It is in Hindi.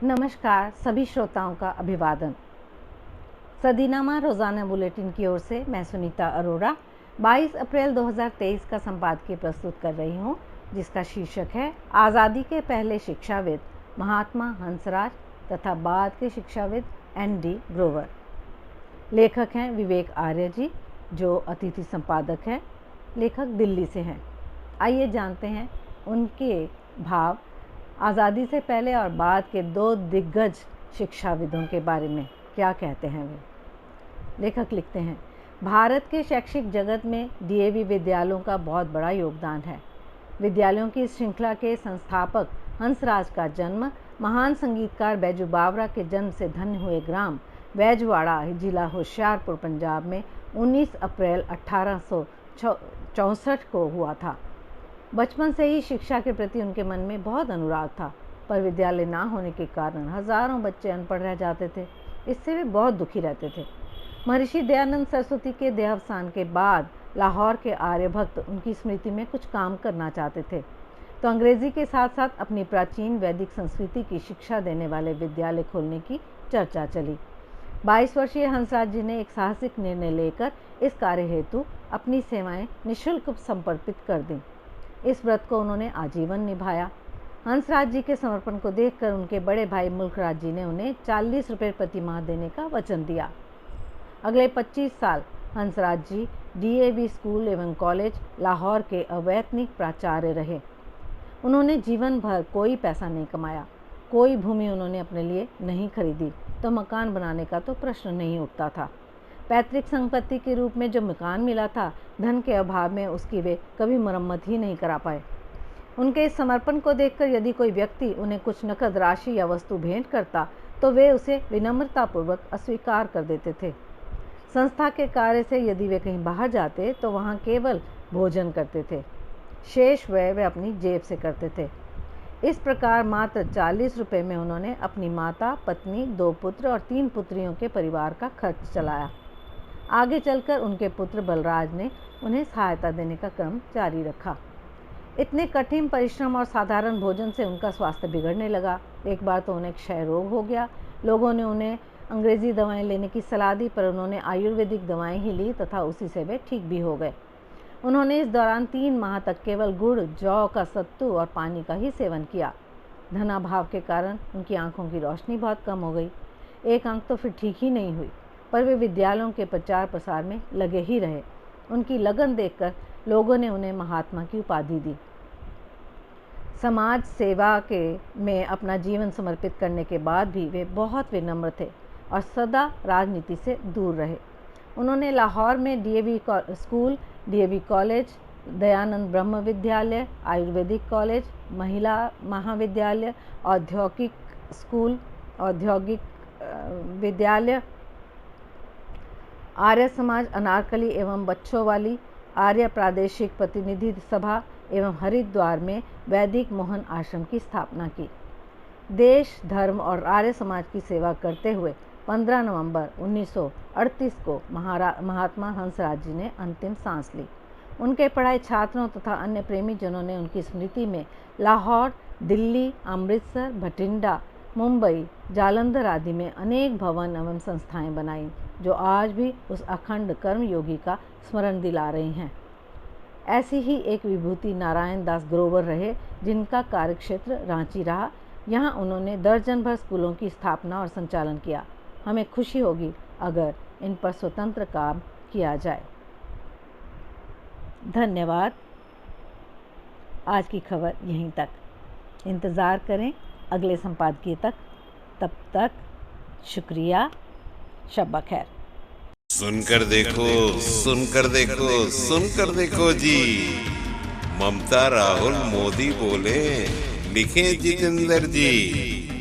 नमस्कार सभी श्रोताओं का अभिवादन। सदीनामा रोज़ाना बुलेटिन की ओर से मैं सुनीता अरोड़ा 22 अप्रैल 2023 का संपादकीय प्रस्तुत कर रही हूँ, जिसका शीर्षक है आज़ादी के पहले शिक्षाविद महात्मा हंसराज तथा बाद के शिक्षाविद एन.डी. ग्रोवर। लेखक हैं विवेक आर्य जी, जो अतिथि संपादक हैं। लेखक दिल्ली से हैं। आइए जानते हैं उनके भाव आज़ादी से पहले और बाद के दो दिग्गज शिक्षाविदों के बारे में क्या कहते हैं वे। लेखक लिखते हैं, भारत के शैक्षिक जगत में डीएवी विद्यालयों का बहुत बड़ा योगदान है। विद्यालयों की श्रृंखला के संस्थापक हंसराज का जन्म महान संगीतकार बैजू बावरा के जन्म से धन्य हुए ग्राम बैजवाड़ा, जिला होशियारपुर, पंजाब में 19 अप्रैल 1864 को हुआ था। बचपन से ही शिक्षा के प्रति उनके मन में बहुत अनुराग था, पर विद्यालय ना होने के कारण हजारों बच्चे अनपढ़ रह जाते थे। इससे वे बहुत दुखी रहते थे। महर्षि दयानंद सरस्वती के देहावसान के बाद लाहौर के आर्यभक्त उनकी स्मृति में कुछ काम करना चाहते थे, तो अंग्रेजी के साथ साथ अपनी प्राचीन वैदिक संस्कृति की शिक्षा देने वाले विद्यालय खोलने की चर्चा चली। 22 वर्षीय हंसराज जी ने एक साहसिक निर्णय लेकर इस कार्य हेतु अपनी सेवाएं निःशुल्क समर्पित कर दी। इस व्रत को उन्होंने आजीवन निभाया। हंसराज जी के समर्पण को देखकर उनके बड़े भाई मुल्कराज जी ने उन्हें 40 रुपये प्रति माह देने का वचन दिया। अगले 25 साल हंसराज जी डीएवी स्कूल एवं कॉलेज लाहौर के अवैतनिक प्राचार्य रहे। उन्होंने जीवन भर कोई पैसा नहीं कमाया, कोई भूमि उन्होंने अपने लिए नहीं खरीदी, तो मकान बनाने का तो प्रश्न नहीं उठता था। पैतृक संपत्ति के रूप में जो मकान मिला था, धन के अभाव में उसकी वे कभी मरम्मत ही नहीं करा पाए। उनके इस समर्पण को देखकर यदि कोई व्यक्ति उन्हें कुछ नकद राशि या वस्तु भेंट करता, तो वे उसे विनम्रतापूर्वक अस्वीकार कर देते थे। संस्था के कार्य से यदि वे कहीं बाहर जाते तो वहाँ केवल भोजन करते थे, शेष व्यय वे अपनी जेब से करते थे। इस प्रकार मात्र 40 रुपये में उन्होंने अपनी माता, पत्नी, 2 पुत्र और 3 पुत्रियों के परिवार का खर्च चलाया। आगे चलकर उनके पुत्र बलराज ने उन्हें सहायता देने का क्रम जारी रखा। इतने कठिन परिश्रम और साधारण भोजन से उनका स्वास्थ्य बिगड़ने लगा। एक बार तो उन्हें क्षय रोग हो गया। लोगों ने उन्हें अंग्रेजी दवाएं लेने की सलाह दी, पर उन्होंने आयुर्वेदिक दवाएं ही ली तथा उसी से वे ठीक भी हो गए। उन्होंने इस दौरान 3 माह तक केवल गुड़, जौ का सत्तू और पानी का ही सेवन किया। धनाभाव के कारण उनकी आंखों की रोशनी बहुत कम हो गई। एक आंख तो फिर ठीक ही नहीं हुई, पर वे विद्यालयों के प्रचार प्रसार में लगे ही रहे। उनकी लगन देखकर लोगों ने उन्हें महात्मा की उपाधि दी। समाज सेवा में अपना जीवन समर्पित करने के बाद भी वे बहुत विनम्र थे और सदा राजनीति से दूर रहे। उन्होंने लाहौर में DAV school, DAV college, Dayanand ब्रह्म विद्यालय, आयुर्वेदिक कॉलेज, महिला महाविद्यालय, औद्योगिक स्कूल, औद्योगिक विद्यालय, आर्य समाज अनारकली एवं बच्चों वाली, आर्य प्रादेशिक प्रतिनिधि सभा एवं हरिद्वार में वैदिक मोहन आश्रम की स्थापना की। देश, धर्म और आर्य समाज की सेवा करते हुए 15 नवंबर 1938 को महात्मा हंसराज जी ने अंतिम सांस ली। उनके पढ़ाए छात्रों तथा अन्य प्रेमी जनों ने उनकी स्मृति में लाहौर, दिल्ली, अमृतसर, भटिंडा, मुंबई, जालंधर आदि में अनेक भवन एवं संस्थाएं बनाई, जो आज भी उस अखंड कर्मयोगी का स्मरण दिला रही हैं। ऐसी ही एक विभूति नारायण दास ग्रोवर रहे, जिनका कार्यक्षेत्र रांची रहा। यहाँ उन्होंने दर्जन भर स्कूलों की स्थापना और संचालन किया। हमें खुशी होगी अगर इन पर स्वतंत्र काम किया जाए। धन्यवाद। आज की खबर यहीं तक। इंतज़ार करें अगले संपादकीय तक। तब तक शुक्रिया। शब खैर। सुनकर देखो, सुनकर देखो, सुनकर देखो जी। ममता राहुल मोदी बोले, लिखे जितेंद्र जी।